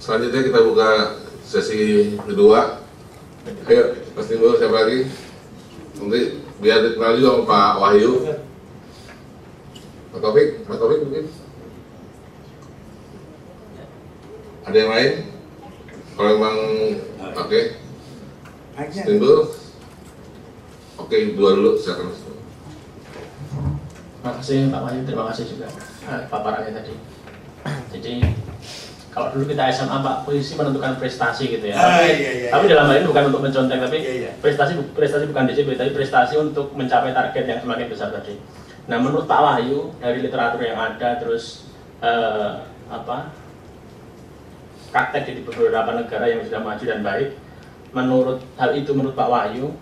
Selanjutnya kita buka sesi kedua. Ayo, Mas Timbul, siapa lagi? Nanti biar dikenal juga sama Pak Wahyu. Pak Taufik mungkin. Ada yang lain? Kalau memang oke. Mas Timbul. Oke, dua dulu, silakan. Terima kasih Pak Wahyu, terima kasih juga paparannya tadi. Jadi kalau dulu kita SMA Pak, posisi menentukan prestasi gitu ya. Tapi dalam hal ini bukan untuk mencontek, tapi prestasi bukan DCP, tapi prestasi untuk mencapai target yang semakin besar tadi. Nah, menurut Pak Wahyu dari literatur yang ada, terus praktek di beberapa negara yang sudah maju dan baik, menurut hal itu menurut Pak Wahyu,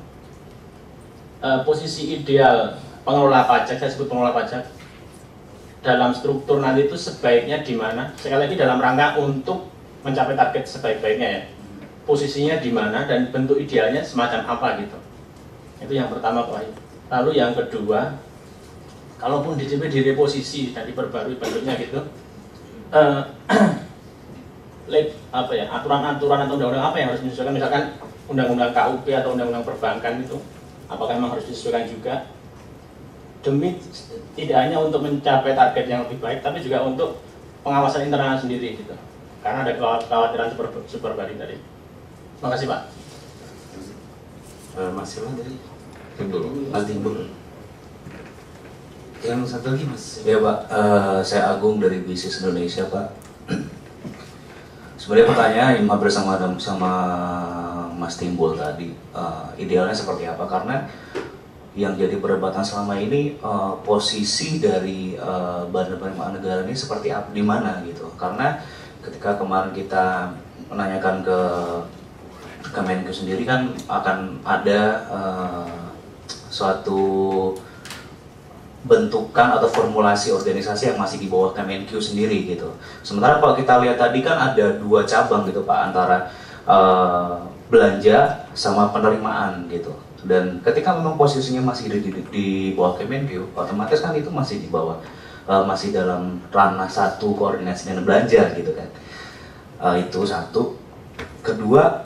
posisi ideal pengelola pajak, saya sebut pengelola pajak, dalam struktur nanti itu sebaiknya di mana? Sekali lagi dalam rangka untuk mencapai target sebaik-baiknya ya. Posisinya di mana dan bentuk idealnya semacam apa gitu. Itu yang pertama Pak Wahyu. Lalu yang kedua, kalaupun DCP direposisi dan diperbarui bentuknya gitu, aturan-aturan atau undang-undang apa yang harus disesuaikan, misalkan undang-undang KUP atau undang-undang perbankan itu, apakah memang harus disesuaikan juga? Demi tidak hanya untuk mencapai target yang lebih baik, tapi juga untuk pengawasan internal sendiri gitu. Karena ada kekhawatiran super body tadi. Terima kasih Pak. Mas siapa tadi? Timbul. Mas Timbul. Yang satu lagi Mas. Ya Pak, saya Agung dari Bisnis Indonesia Pak. Sebenarnya pertanyaan yang hampir sama Mas Timbul tadi, idealnya seperti apa? Karena yang jadi perdebatan selama ini posisi dari Badan Penerimaan Negara ini seperti apa, di mana gitu. Karena ketika kemarin kita menanyakan ke Kemenkeu sendiri kan akan ada suatu bentukan atau formulasi organisasi yang masih di bawah Kemenkeu sendiri gitu. Sementara kalau kita lihat tadi kan ada dua cabang gitu Pak, antara belanja sama penerimaan gitu. Dan ketika memang posisinya masih di bawah Kemenkeu, otomatis kan itu masih di bawah, masih dalam ranah satu koordinasi dengan belanja gitu kan. Itu satu. Kedua,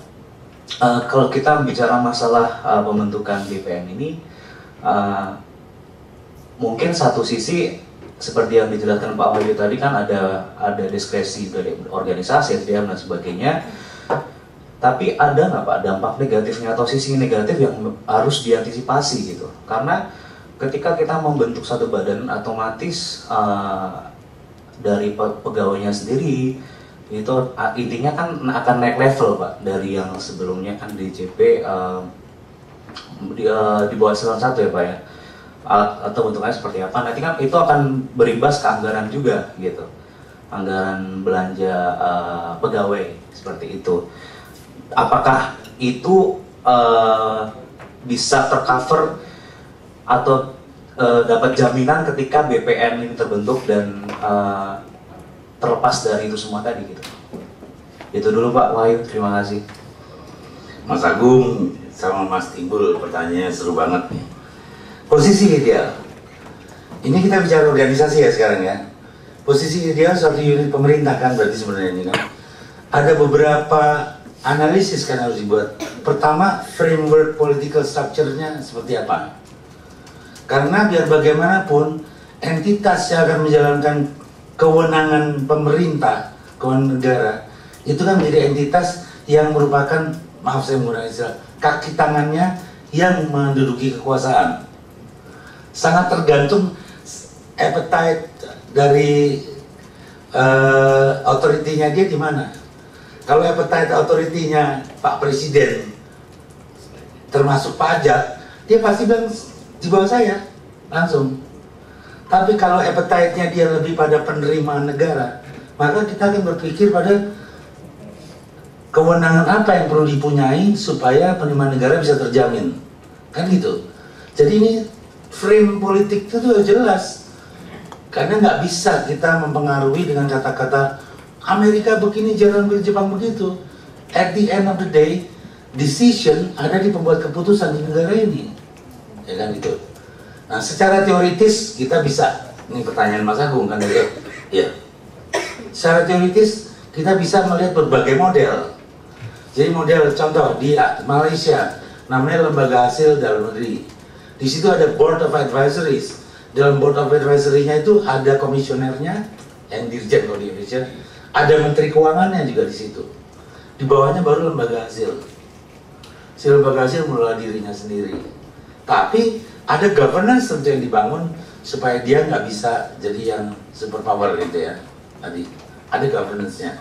kalau kita bicara masalah pembentukan BPN ini, mungkin satu sisi seperti yang dijelaskan Pak Wahyu tadi kan ada diskresi dari organisasi, SDM dan sebagainya. Tapi ada nggak Pak dampak negatifnya atau sisi negatif yang harus diantisipasi gitu? Karena ketika kita membentuk satu badan, otomatis dari pegawainya sendiri itu intinya kan akan naik level Pak, dari yang sebelumnya kan DCP di bawah eselon 1 ya Pak ya, atau bentuknya seperti apa? Nanti kan itu akan berimbas ke anggaran juga gitu, anggaran belanja pegawai seperti itu. Apakah itu bisa tercover atau dapat jaminan ketika BPN ini terbentuk dan terlepas dari itu semua tadi gitu? Itu dulu Pak Wahyu, terima kasih. Mas Agung sama Mas Timbul, pertanyaannya seru banget nih. Posisi ideal, ini kita bicara organisasi ya sekarang ya. Posisi ideal suatu unit pemerintah kan berarti sebenarnya ini kan. Ada beberapa analisis kan harus dibuat. Pertama, framework political structure-nya seperti apa? Karena biar bagaimanapun entitas yang akan menjalankan kewenangan pemerintah, kewenangan negara, itu kan menjadi entitas yang merupakan, maaf saya menggunakan istilah, kaki tangannya yang menduduki kekuasaan. Sangat tergantung appetite dari otoritinya dia di mana. Kalau appetite authority-nya Pak Presiden termasuk pajak, dia pasti bilang di bawah saya langsung. Tapi kalau appetite-nya dia lebih pada penerimaan negara, maka kita akan berpikir pada kewenangan apa yang perlu dipunyai supaya penerimaan negara bisa terjamin, kan gitu. Jadi ini frame politik itu sudah jelas, karena nggak bisa kita mempengaruhi dengan kata-kata Amerika begini, Jepang begitu. At the end of the day, decision ada di pembuat keputusan di negara ini, ya kan gitu. Nah, secara teoritis kita bisa, ini pertanyaan Mas Agung kan ya. Secara teoritis kita bisa melihat berbagai model. Jadi model contoh di Malaysia namanya lembaga hasil dalam negeri. Di situ ada Board of Advisories. Dalam Board of Advisory-nya itu ada komisionernya, yang dirjen kalau di Indonesia, ada menteri keuangannya juga di situ. Di bawahnya baru lembaga hasil. Si lembaga hasil mengelola dirinya sendiri. Tapi ada governance tentu yang dibangun supaya dia nggak bisa jadi yang super power gitu ya. Tadi ada governance-nya.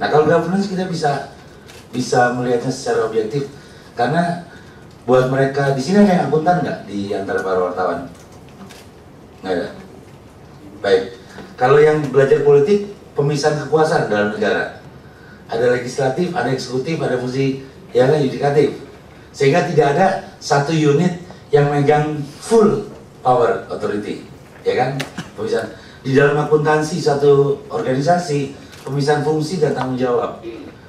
Nah kalau governance kita bisa melihatnya secara objektif karena buat mereka di sini ada yang akuntan nggak di antara para wartawan? Nggak ada. Baik. Kalau yang belajar politik, pemisahan kekuasaan dalam negara. Ada legislatif, ada eksekutif, ada fungsi yang yudikatif. Sehingga tidak ada satu unit yang megang full power authority, ya kan? Pemisahan. Di dalam akuntansi satu organisasi, pemisahan fungsi dan tanggung jawab.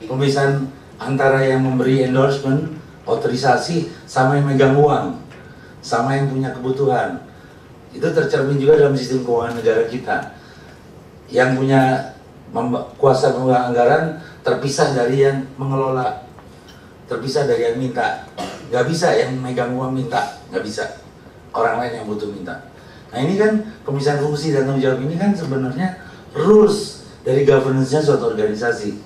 Pemisahan antara yang memberi endorsement, otorisasi, sama yang megang uang, sama yang punya kebutuhan. Itu tercermin juga dalam sistem keuangan negara kita. Yang punya kuasa pemegang anggaran terpisah dari yang mengelola, terpisah dari yang minta. Nggak bisa yang megang uang minta, nggak bisa. Orang lain yang butuh minta. Nah ini kan pemisahan fungsi dan tanggung jawab ini kan sebenarnya rules dari governance-nya suatu organisasi.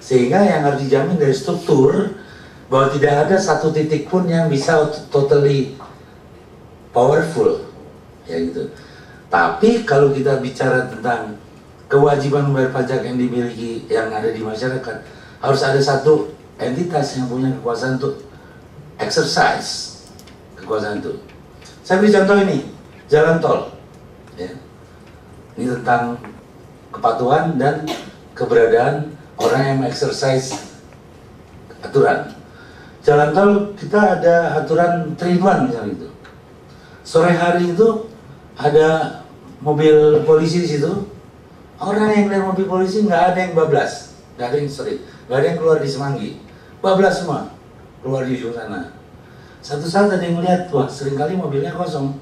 Sehingga yang harus dijamin dari struktur bahwa tidak ada satu titik pun yang bisa totally powerful, ya gitu. Tapi kalau kita bicara tentang kewajiban membayar pajak yang dimiliki yang ada di masyarakat, harus ada satu entitas yang punya kekuasaan untuk exercise kekuasaan itu. Saya beri contoh ini, jalan tol, ya. Ini tentang kepatuhan dan keberadaan orang yang exercise aturan. Jalan tol kita ada aturan 3-in-1 misalnya itu. Sore hari itu ada mobil polisi di situ. Orang yang dari mobil polisi nggak ada yang bablas, nggak ada yang nggak ada yang keluar di Semanggi, bablas semua keluar di ujung sana. Satu saat ada yang melihat, wah seringkali mobilnya kosong.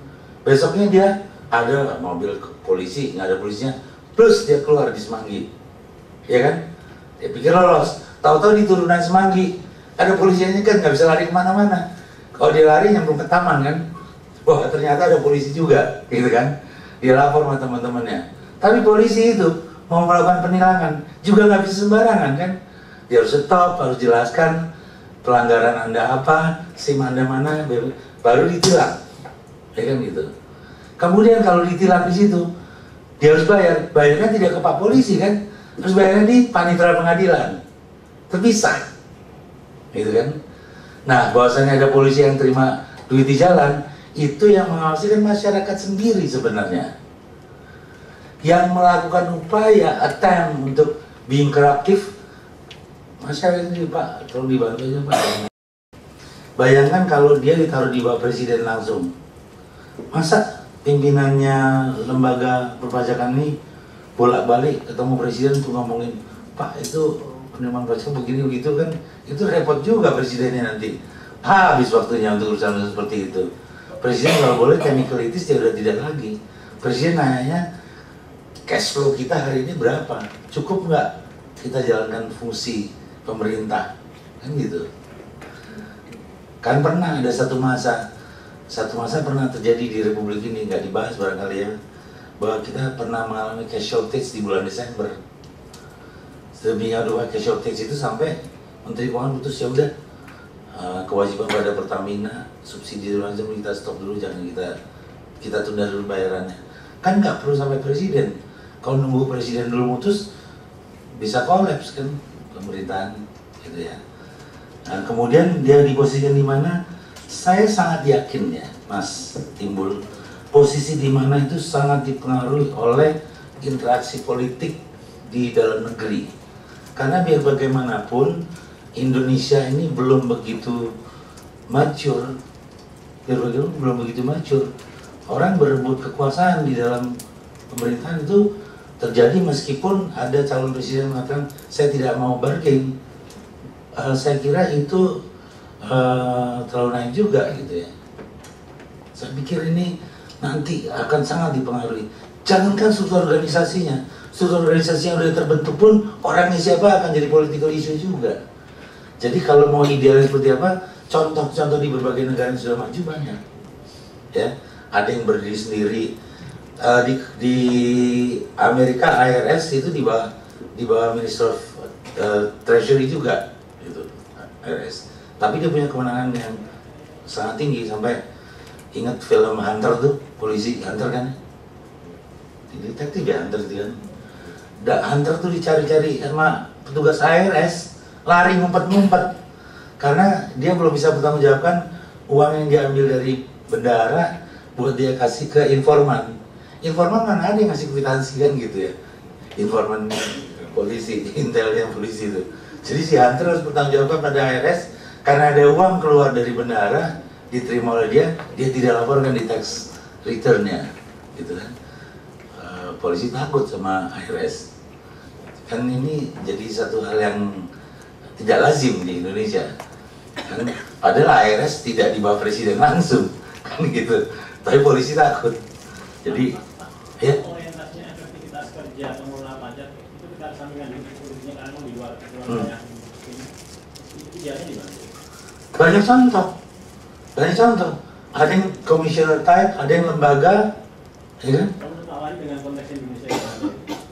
Besoknya dia ada mobil polisi, nggak ada polisinya, plus dia keluar di Semanggi, ya kan? Dia pikir lolos, tahu-tahu di turunan Semanggi ada polisinya kan nggak bisa lari kemana-mana. Kalau dia lari nyambung ke taman kan, wah ternyata ada polisi juga, gitu kan? Dia lapor sama teman-temannya. Tapi polisi itu mau melakukan penilangan juga nggak bisa sembarangan kan? Dia harus stop, harus jelaskan pelanggaran Anda apa, SIM Anda mana, baru ditilang, ya kan gitu. Kemudian kalau ditilang di situ, dia harus bayar, bayarnya tidak ke Pak Polisi kan? Terus bayarnya di panitera pengadilan, terpisah, gitu kan? Nah, bahwasanya ada polisi yang terima duit di jalan, itu yang mengawasi kan masyarakat sendiri sebenarnya, yang melakukan upaya attempt untuk being corruptive, masyarakat sendiri. Pak, tolong dibantu aja Pak. Bayangkan kalau dia ditaruh di bawah presiden langsung, masa pimpinannya lembaga perpajakan ini bolak-balik ketemu presiden untuk ngomongin, Pak itu penerimaan pajak begini begitu kan, itu repot juga presidennya nanti. Habis waktunya untuk urusan seperti itu. Presiden kalau boleh technicalities dia udah tidak lagi. Presiden nanyanya cash flow kita hari ini berapa, cukup nggak kita jalankan fungsi pemerintah, kan gitu. Kan pernah ada satu masa pernah terjadi di Republik ini, nggak dibahas barangkali ya, bahwa kita pernah mengalami cash shortage di bulan Desember. Sedemikian rupa cash shortage itu sampai Menteri Keuangan putus, ya udah kewajiban pada Pertamina subsidi macam kita stop dulu, jangan kita tunda dulu bayarannya. Kan nggak perlu sampai presiden. Kalau nunggu presiden dulu mutus bisa kolaps kan pemerintahan, gitu ya. Nah, kemudian dia diposisikan di mana? Saya sangat yakin ya, Mas Timbul, posisi di mana itu sangat dipengaruhi oleh interaksi politik di dalam negeri. Karena biar bagaimanapun Indonesia ini belum begitu mature, Orang berebut kekuasaan di dalam pemerintahan itu terjadi meskipun ada calon presiden mengatakan saya tidak mau bargain. Saya kira itu terlalu naik juga gitu ya. Saya pikir ini nanti akan sangat dipengaruhi. Jangankan struktur organisasinya, struktur organisasi yang sudah terbentuk pun orangnya siapa akan jadi political issue juga. Jadi kalau mau idealnya seperti apa, contoh-contoh di berbagai negara yang sudah maju banyak. Ya, ada yang berdiri sendiri. Di Amerika IRS itu di bawah Minister of Treasury juga, gitu, IRS. Tapi dia punya kewenangan yang sangat tinggi, sampai ingat film Hunter tuh, polisi Hunter kan? Detektif ya Hunter itu kan? Hunter tuh dicari-cari sama petugas IRS, lari ngumpet-ngumpet karena dia belum bisa bertanggungjawabkan uang yang diambil dari bendahara buat dia kasih ke informan. Informan mana ada yang ngasih kwitansi kan gitu ya, informan polisi, intelnya polisi itu. Jadi si Hunter harus bertanggungjawabkan pada IRS karena ada uang keluar dari bendahara diterima oleh dia tidak laporkan di tax returnnya, gitu kan. Polisi takut sama IRS. Kan ini jadi satu hal yang tidak lazim di Indonesia. Kan, padahal IRS tidak di bawah presiden langsung, kan gitu. Tapi polisi takut. Jadi, ya. Orientasinya efektivitas kerja pengelola pajak itu kita sampingkan posisinya karena di luar yang ini. Itu idealnya di mana? Banyak contoh. Ada yang komisioner type, ada yang lembaga, ya kan? Dengan konteks Indonesia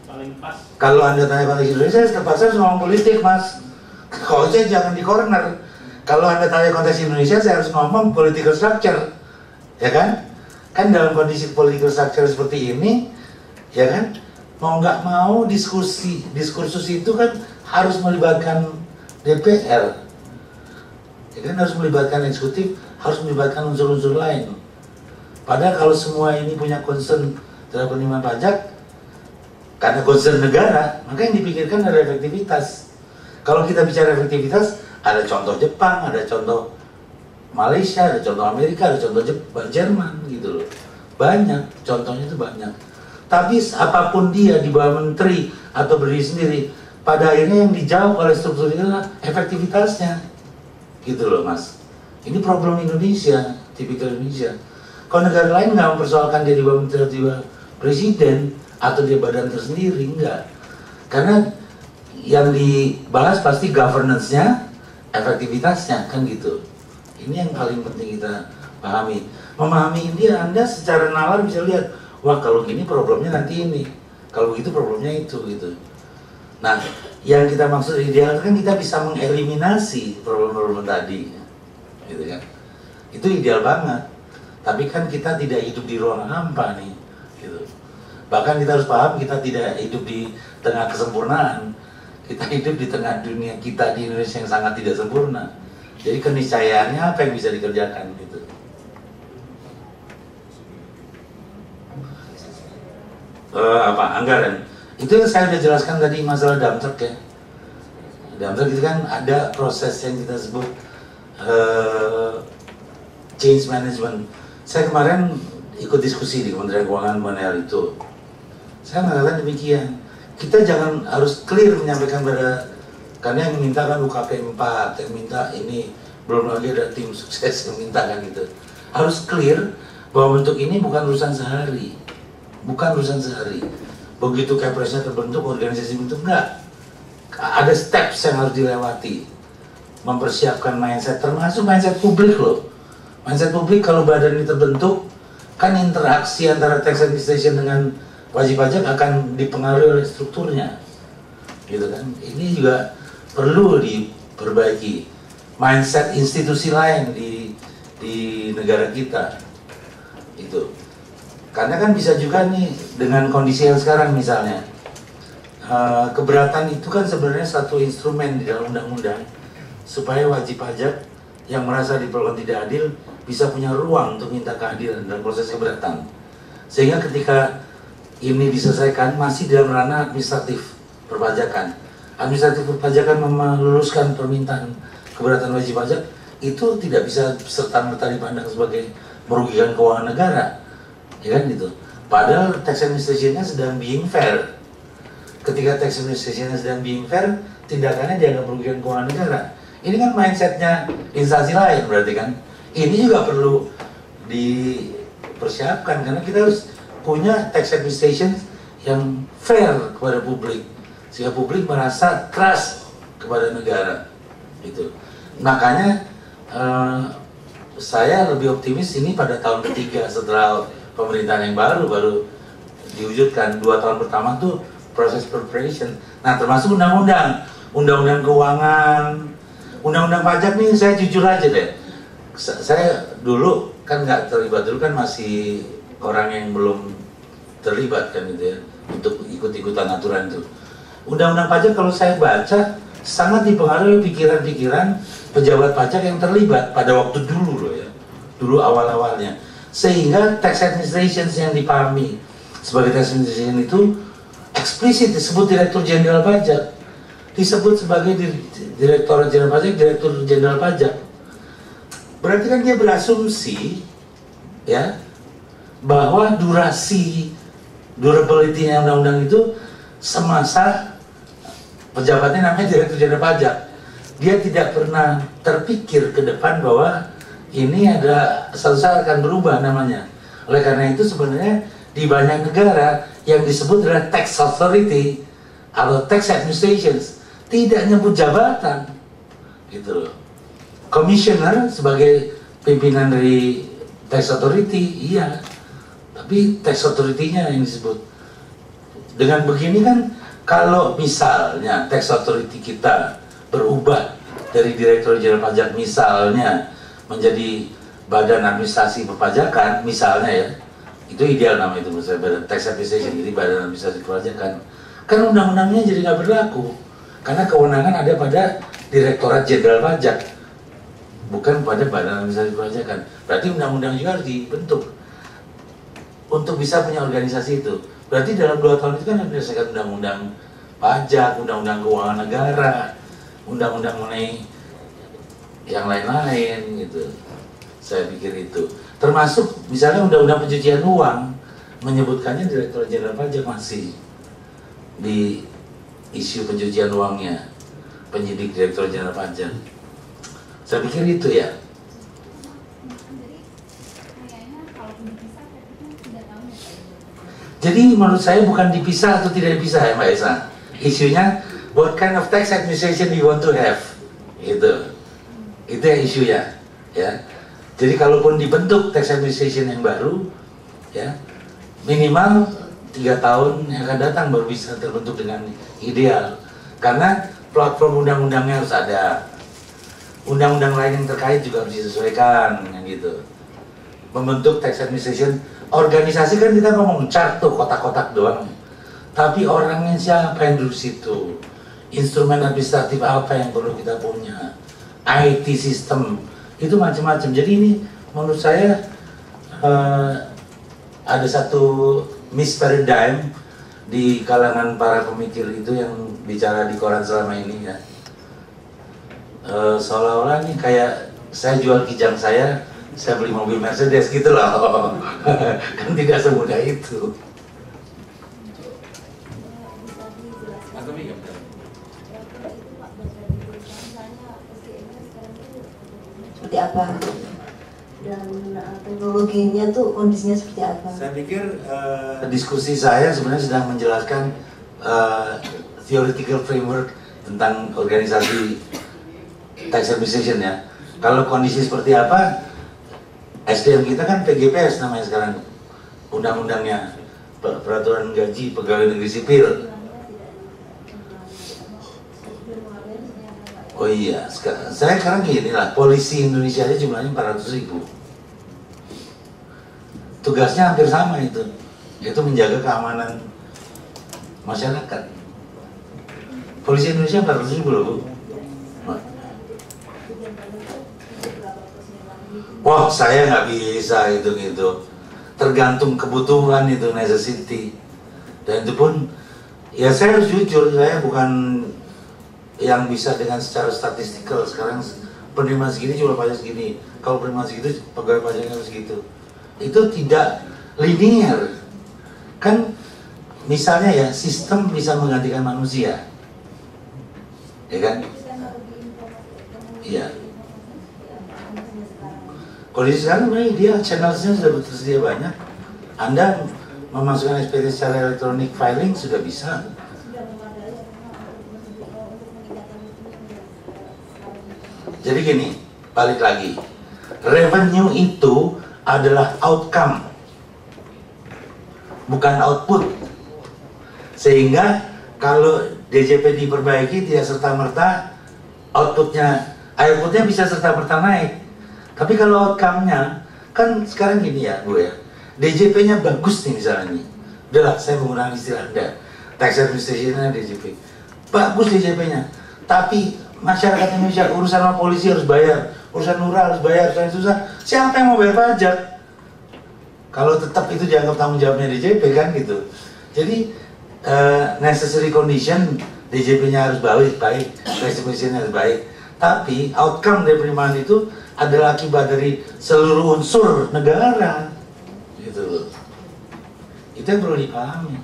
paling pas. Kalau Anda tanya konteks Indonesia, terpaksa harus ngomong politik, Mas. Kalau saya jangan di corner. Kalau Anda tanya konteks Indonesia, saya harus ngomong political structure, ya kan? Kan dalam kondisi political structure seperti ini, ya kan? Mau nggak mau diskursus itu kan harus melibatkan DPR, ya kan? Harus melibatkan eksekutif, harus melibatkan unsur-unsur lain. Padahal kalau semua ini punya concern terhadap penerimaan pajak, karena concern negara, maka yang dipikirkan adalah efektivitas. Kalau kita bicara efektivitas, ada contoh Jepang, ada contoh Malaysia, ada contoh Amerika, ada contoh Jerman, gitu loh. Banyak, contohnya itu banyak. Tapi apapun dia di bawah menteri atau berdiri sendiri, pada akhirnya yang dijawab oleh struktur itu adalah efektivitasnya, gitu loh, Mas. Ini problem Indonesia, tipikal Indonesia. Kalau negara lain nggak mempersoalkan dia di bawah menteri atau di bawah presiden atau dia badan tersendiri, enggak. Karena yang dibahas pasti governance-nya, efektivitasnya, kan gitu. Ini yang paling penting kita pahami. Memahami India, Anda secara nalar bisa lihat, wah kalau gini problemnya nanti ini, kalau begitu problemnya itu, gitu. Nah, yang kita maksud ideal kan kita bisa mengeliminasi problem-problem tadi, gitu kan. Itu ideal banget. Tapi kan kita tidak hidup di ruang hampa nih, gitu. Bahkan kita harus paham kita tidak hidup di tengah kesempurnaan. Kita hidup di tengah dunia kita di Indonesia yang sangat tidak sempurna. Jadi keniscayaannya apa yang bisa dikerjakan gitu. Anggaran. Itu yang saya sudah jelaskan tadi masalah dump truck ya. Dump truck itu kan ada proses yang kita sebut change management. Saya kemarin ikut diskusi di Kementerian Keuangan mengenai hal itu. Saya mengatakan demikian. Kita jangan harus clear menyampaikan pada, karena yang minta kan UKP 4, yang minta ini, belum lagi ada tim sukses yang minta kan gitu. Harus clear bahwa bentuk ini bukan urusan sehari, Begitu Kepresnya terbentuk, organisasi bentuk, enggak. Ada steps yang harus dilewati, mempersiapkan mindset, termasuk mindset publik loh. Mindset publik kalau badan ini terbentuk, kan interaksi antara tax administration dengan wajib pajak akan dipengaruhi oleh strukturnya, gitu kan. Ini juga perlu diperbaiki mindset institusi lain di negara kita, itu. Karena kan bisa juga nih dengan kondisi yang sekarang misalnya, keberatan itu kan sebenarnya satu instrumen di dalam undang-undang supaya wajib pajak yang merasa diperlakukan tidak adil bisa punya ruang untuk minta keadilan dalam proses keberatan. Sehingga ketika ini diselesaikan masih dalam ranah administratif perpajakan. Administratif perpajakan meluluskan permintaan keberatan wajib pajak itu tidak bisa serta-merta dipandang sebagai merugikan keuangan negara, ya kan gitu. Padahal tax administration-nya sedang being fair. Ketika tax administration-nya sedang being fair, tindakannya dianggap merugikan keuangan negara. Ini kan mindsetnya instansi lain berarti kan. Ini juga perlu persiapkan, karena kita harus punya tax administration yang fair kepada publik, sehingga publik merasa trust kepada negara gitu. Makanya saya lebih optimis ini pada tahun ketiga setelah pemerintahan yang baru diwujudkan. 2 tahun pertama tuh proses preparation. Nah, termasuk undang-undang keuangan, undang-undang pajak nih. Saya jujur aja deh, saya dulu kan nggak terlibat, dulu kan masih orang yang belum terlibat kan gitu ya, untuk ikut-ikutan aturan itu. Undang-undang pajak kalau saya baca sangat dipengaruhi pikiran-pikiran pejabat pajak yang terlibat pada waktu dulu loh ya, dulu awal-awalnya, sehingga tax administration yang dipahami sebagai tax administration itu eksplisit disebut Direktur Jenderal Pajak, disebut sebagai Direktur Jenderal Pajak. Berarti kan dia berasumsi ya bahwa durability-nya undang-undang itu semasa pejabatnya namanya Direktur Jenderal Pajak. Dia tidak pernah terpikir ke depan bahwa ini ada suatu saat akan berubah namanya. Oleh karena itu sebenarnya di banyak negara yang disebut adalah tax authority atau tax administrations tidak nyebut jabatan gitu loh. Commissioner sebagai pimpinan dari tax authority, iya, tapi tax authority-nya yang disebut. Dengan begini kan, kalau misalnya tax authority kita berubah dari Direktur Jenderal Pajak misalnya menjadi Badan Administrasi Perpajakan misalnya ya, itu ideal nama itu misalnya Badan Tax Administration, jadi Badan Administrasi Perpajakan, kan undang-undangnya jadi nggak berlaku karena kewenangan ada pada Direktorat Jenderal Pajak, bukan pada Badan Administrasi Perpajakan. Berarti undang-undang juga harus dibentuk untuk bisa punya organisasi itu. Berarti dalam 2 tahun itu kan berdasarkan undang-undang pajak, undang-undang keuangan negara, undang-undang mengenai yang lain-lain gitu. Saya pikir itu. Termasuk misalnya undang-undang pencucian uang menyebutkannya Direktur Jenderal Pajak masih di isu pencucian uangnya, penyidik Direktur Jenderal Pajak. Saya pikir itu ya. Jadi menurut saya bukan dipisah atau tidak dipisah ya Mbak Esa. Isunya what kind of tax administration you want to have, gitu. Itu yang isunya, ya. Jadi kalaupun dibentuk tax administration yang baru, ya minimal 3 tahun yang akan datang baru bisa terbentuk dengan ideal. Karena platform undang-undangnya harus ada, undang-undang lain yang terkait juga harus disesuaikan, gitu. Membentuk tax administration, organisasi kan kita ngomong chart tuh, kotak-kotak doang. Tapi orangnya siapa yang duduk situ? Instrumen administratif apa yang perlu kita punya? IT system, itu macam-macam. Jadi ini menurut saya ada satu misparadigm di kalangan para pemikir itu yang bicara di koran selama ini ya. Seolah-olah nih kayak saya jual kijang saya beli mobil Mercedes gitu loh. Kan tidak semudah itu. Seperti apa dan teknologinya tuh kondisinya seperti apa? Saya pikir diskusi saya sebenarnya sedang menjelaskan theoretical framework tentang organisasi tax administration ya. Kalau kondisi seperti apa, SDM kita kan PGPS namanya sekarang, undang-undangnya peraturan gaji pegawai negeri sipil. Oh iya, saya sekarang gini lah, polisi Indonesia aja jumlahnya 400.000. Tugasnya hampir sama itu, yaitu menjaga keamanan masyarakat. Polisi Indonesia 400.000 loh Bu. Wah, saya nggak bisa gitu. Tergantung kebutuhan itu, necessity. Dan itu pun, ya saya harus jujur, saya bukan yang bisa dengan secara statistikal. Sekarang penerimaan segini cuma pajak segini, kalau penerimaan segitu pegawai pajaknya harus segitu. Itu tidak linear kan. Misalnya ya, sistem bisa menggantikan manusia, ya kan? Iya. Kondisi sekarang dia channelsnya sudah tersedia banyak. Anda memasukkan SPT secara elektronik filing sudah bisa. Jadi gini, balik lagi, revenue itu adalah outcome, bukan output. Sehingga kalau DJP diperbaiki tidak serta-merta outputnya bisa serta-merta naik. Tapi kalau outcome-nya, kan sekarang gini ya gue ya, DJP-nya bagus nih misalnya nih, udahlah saya menggunakan istilah Anda, tax administration-nya DJP, bagus DJP-nya, tapi masyarakat Indonesia urusan sama polisi harus bayar, urusan lurah harus bayar, urusan susah, siapa yang mau bayar pajak? Kalau tetap itu dianggap tanggung jawabnya DJP kan gitu. Jadi necessary condition DJP-nya harus baik, tax administration-nya harus baik, tapi outcome dari penerimaan itu adalah akibat dari seluruh unsur negara, gitu loh. Itu yang perlu dipahami.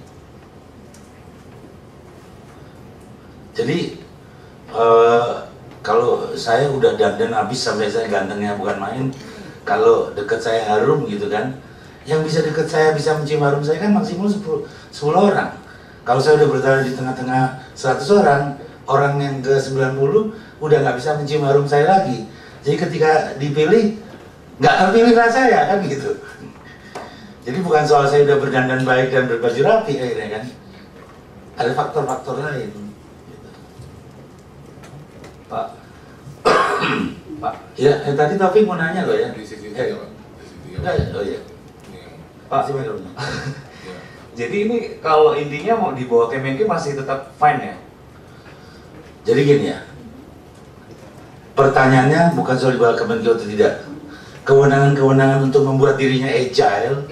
Jadi kalau saya udah dandan habis sampai saya gantengnya bukan main, kalau deket saya harum gitu kan, yang bisa deket saya bisa mencium harum saya kan maksimal 10 orang. Kalau saya udah berada di tengah-tengah 100 orang, orang yang ke 90 udah nggak bisa mencium harum saya lagi. Jadi ketika dipilih, nggak terpilih lah saya kan gitu. Jadi bukan soal saya udah berdandan baik dan berbaju rapi akhirnya kan. Ada faktor-faktor lain. Gitu. Pak. Pak. Ya, tadi Taufik mau nanya loh ya. Di sisi tiga, Pak. Di sisi tiga, Pak. Oh iya. Pak. Sini dulu. Jadi ini kalau intinya mau dibawa ke Kemenkeu masih tetap fine ya? Jadi gini ya. Pertanyaannya bukan soal dibawa ke Kemenkeu atau tidak. Kewenangan-kewenangan untuk membuat dirinya agile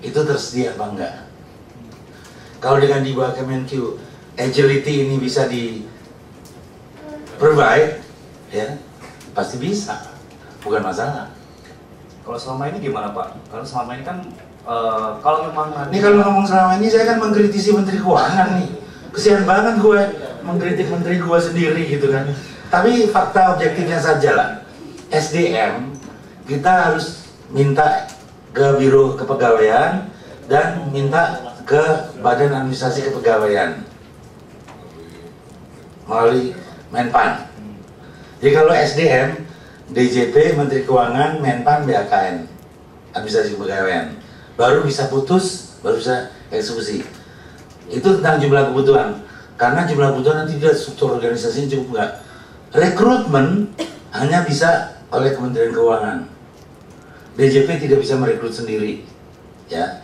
itu tersedia apa enggak? Kalau dengan dibawa ke Kemenkeu, agility ini bisa di provide, ya pasti bisa, bukan masalah. Kalau selama ini gimana Pak? Kalau selama ini kan kalau memang ini kalau ngomong selama ini saya kan mengkritisi Menteri Keuangan nih, kesian banget gue mengkritik Menteri gue sendiri gitu kan. Tapi fakta objektifnya saja lah, SDM kita harus minta ke Biro Kepegawaian dan minta ke Badan Administrasi Kepegawaian melalui Menpan. Jadi kalau SDM, DJP, Menteri Keuangan, Menpan, BAKN, Administrasi Kepegawaian, baru bisa putus, baru bisa eksekusi. Itu tentang jumlah kebutuhan. Karena jumlah kebutuhan nanti tidak struktur organisasinya cukup enggak. Rekrutmen hanya bisa oleh Kementerian Keuangan. DJP tidak bisa merekrut sendiri, ya.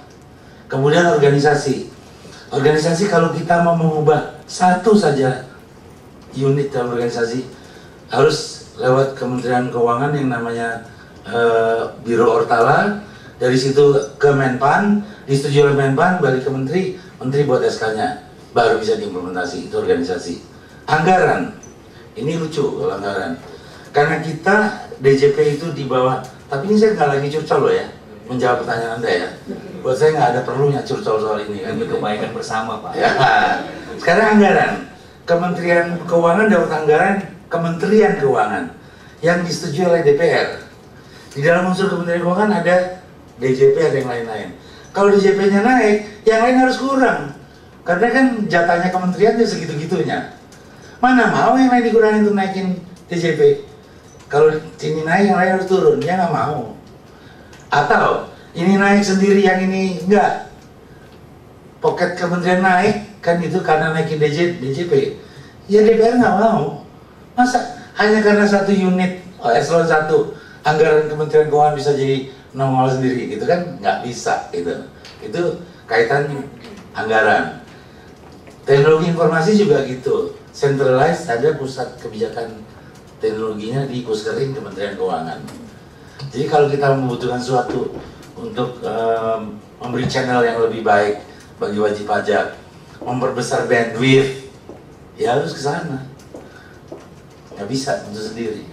Kemudian organisasi. Organisasi kalau kita mau mengubah satu saja unit dalam organisasi harus lewat Kementerian Keuangan yang namanya Biro Ortala. Dari situ ke Menpan, disetujui oleh Menpan, balik ke Menteri, Menteri buat SK-nya, baru bisa diimplementasi. Itu organisasi. Anggaran, ini lucu kalau anggaran, karena kita DJP itu di bawah. Tapi ini saya nggak lagi curcol loh ya, menjawab pertanyaan Anda ya. Buat saya nggak ada perlunya curcol soal ini kan. Ini kebaikan bersama Pak. Ya. Sekarang anggaran, Kementerian Keuangan dapat anggaran Kementerian Keuangan yang disetujui oleh DPR. Di dalam unsur Kementerian Keuangan ada DJP, ada yang lain-lain. Kalau DJP-nya naik, yang lain harus kurang. Karena kan jatahnya kementerian itu segitu-gitunya. Mana mau yang lain dikurangin untuk naikin DJP? Kalau ini naik, yang lain harus turun. Dia nggak mau. Atau ini naik sendiri, yang ini enggak. Poket kementerian naik, kan itu karena naikin DJP. Ya DPR nggak mau. Masa hanya karena satu unit eselon 1 anggaran Kementerian Keuangan bisa jadi nongol sendiri gitu kan? Nggak bisa gitu. Itu kaitan anggaran. Teknologi informasi juga gitu, centralized, ada pusat kebijakan teknologinya di Puskering Kementerian Keuangan. Jadi kalau kita membutuhkan sesuatu untuk memberi channel yang lebih baik bagi wajib pajak, memperbesar bandwidth, ya harus ke sana. Nggak bisa untuk sendiri.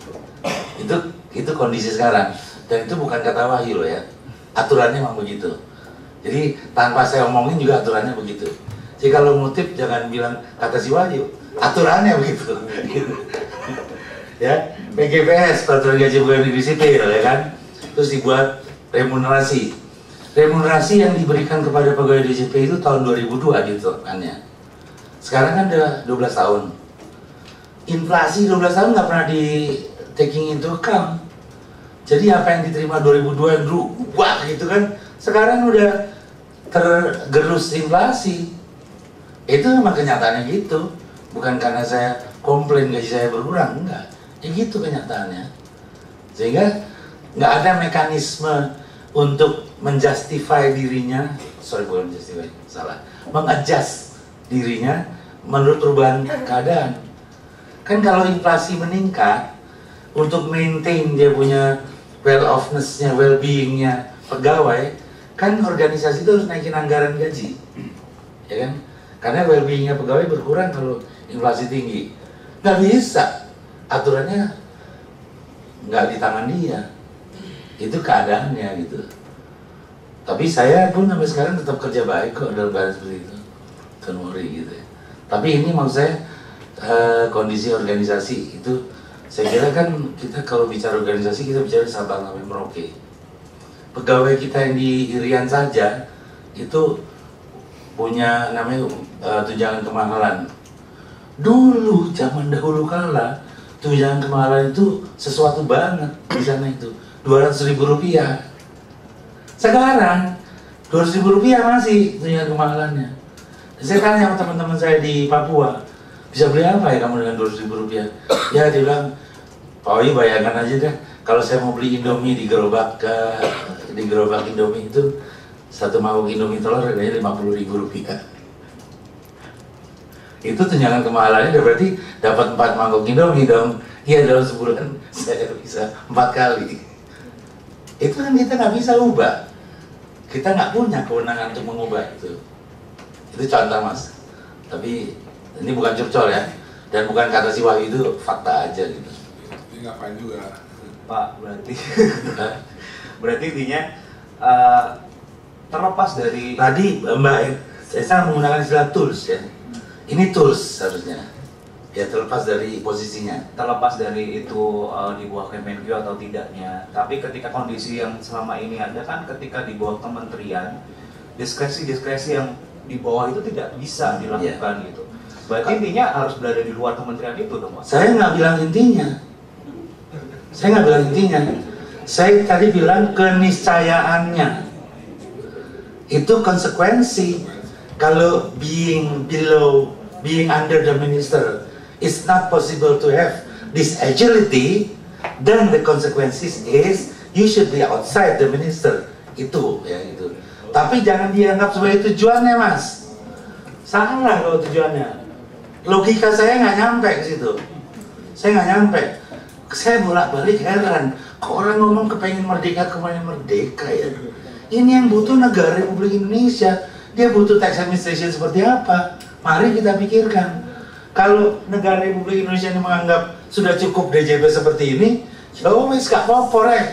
Itu kondisi sekarang, dan itu bukan kata Wahyu loh ya. Aturannya memang begitu. Jadi tanpa saya omongin juga aturannya begitu. Jadi kalau ngutip jangan bilang kata si Wahyu, aturannya begitu. Ya, PGPS, peraturan gaji pegawai negeri sipil, ya kan. terus dibuat remunerasi. Remunerasi yang diberikan kepada pegawai DJP itu tahun 2002 ditetapkannya. Sekarang kan udah 12 tahun. Inflasi 12 tahun nggak pernah di taking into account. Jadi apa yang diterima 2002 yang dulu wah gitu kan, sekarang udah tergerus inflasi. Itu memang kenyataannya gitu. Bukan karena saya komplain gaji saya berkurang, enggak. Ya gitu kenyataannya. Sehingga nggak ada mekanisme untuk menjustify dirinya, bukan justify, salah, mengadjust dirinya menurut perubahan keadaan. Kan kalau inflasi meningkat, untuk maintain dia punya well-offness-nya, well-being-nya pegawai, kan organisasi itu harus naikin anggaran gaji, ya kan? Karena well-being-nya pegawai berkurang kalau inflasi tinggi. Nggak bisa, aturannya nggak di tangan dia. Itu keadaannya gitu. Tapi saya pun sampai sekarang tetap kerja baik kok dalam keadaan seperti itu. Don't worry gitu ya. Tapi ini maksud saya kondisi organisasi itu, saya kira kan kita kalau bicara organisasi kita bicara Sabang sampai Merauke. Pegawai kita yang di Irian saja itu punya namanya tunjangan kemahalan. Dulu zaman dahulu kala tunjangan kemahalan itu sesuatu banget di sana itu. 200.000 rupiah. Sekarang 200.000 rupiah masih tunjangan kemahalannya. Saya tanya sama teman-teman saya di Papua, bisa beli apa ya kamu dengan 200.000 rupiah? Ya dia bilang, Pak Oyi bayangkan aja deh, kalau saya mau beli Indomie di gerobak Indomie itu, satu mangkok Indomie telur harganya 50.000 rupiah. Itu tunjangan kemahalannya berarti dapat 4 mangkok Indomie dong. Iya dalam sebulan saya bisa 4 kali. Itu kan kita nggak bisa ubah. Kita nggak punya kewenangan untuk mengubah itu. Itu contoh mas. Tapi ini bukan curcol ya. Dan bukan kata si Wahyu, itu fakta aja gitu. Ini ngapain juga? Pak, berarti intinya terlepas dari tadi Mbak saya menggunakan istilah tools ya. Ini tools harusnya. Ya terlepas dari posisinya. Terlepas dari itu di bawah Kemenkyu atau tidaknya, tapi ketika kondisi yang selama ini ada kan, ketika di bawah kementerian, diskresi-diskresi yang di bawah itu tidak bisa dilakukan gitu. Berarti intinya harus berada di luar kementerian itu dong Mas? Saya nggak bilang intinya. Saya tadi bilang keniscayaannya. Itu konsekuensi. Kalau being under the minister, it's not possible to have this agility, then the consequences is you should be outside the minister. Itu ya itu. Tapi jangan dianggap sebagai tujuannya mas. Salah kalau tujuannya. Logika saya nggak nyampe ke situ. Saya nggak nyampe. Saya bolak-balik heran. Kok orang ngomong kepengen merdeka ya. Ini yang butuh negara Republik Indonesia. Dia butuh tax administration seperti apa? Mari kita pikirkan. Kalau negara Republik Indonesia ini menganggap sudah cukup DJP seperti ini, ya wes gak apa-apa ya,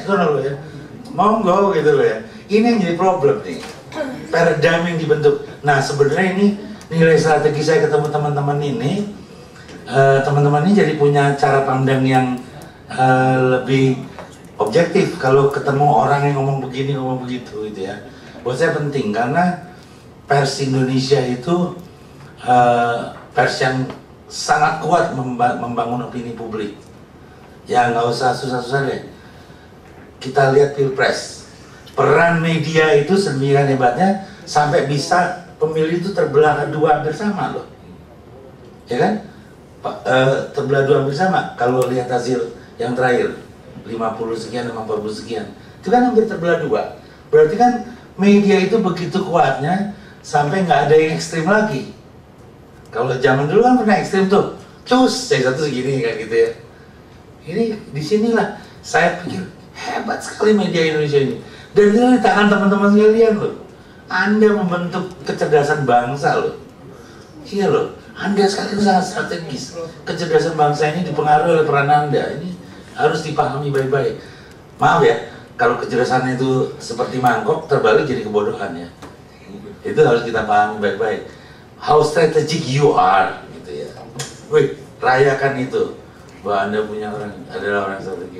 monggo gitu loh ya. Ini yang jadi problem nih, paradigm yang dibentuk. Nah sebenarnya ini nilai strategi saya ketemu teman-teman ini, teman-teman ini jadi punya cara pandang yang lebih objektif. Kalau ketemu orang yang ngomong begini, ngomong begitu gitu ya. Buat saya penting karena pers Indonesia itu pers yang sangat kuat membangun opini publik. Ya nggak usah susah-susah deh. Kita lihat Pilpres, peran media itu sedemikian hebatnya sampai bisa pemilih itu terbelah dua hampir sama loh, ya kan? Terbelah dua hampir sama. Kalau lihat hasil yang terakhir 50 sekian sama 40 sekian, itu kan hampir terbelah dua. Berarti kan media itu begitu kuatnya sampai nggak ada yang ekstrim lagi. Kalau zaman dulu kan pernah ekstrim tuh, cus, yang satu segini kan gitu ya. Ini disinilah saya pikir hebat sekali media Indonesia ini. Dan ini di tangan teman-teman sekalian loh. Anda membentuk kecerdasan bangsa loh. Iya loh, Anda sekalian sangat strategis. Kecerdasan bangsa ini dipengaruhi oleh peran Anda. Ini harus dipahami baik-baik. Maaf ya, kalau kecerdasan itu seperti mangkok, terbalik jadi kebodohan ya. Itu harus kita pahami baik-baik. How strategic you are, gitu ya. Wih, rayakan itu bahwa Anda punya adalah orang strategis.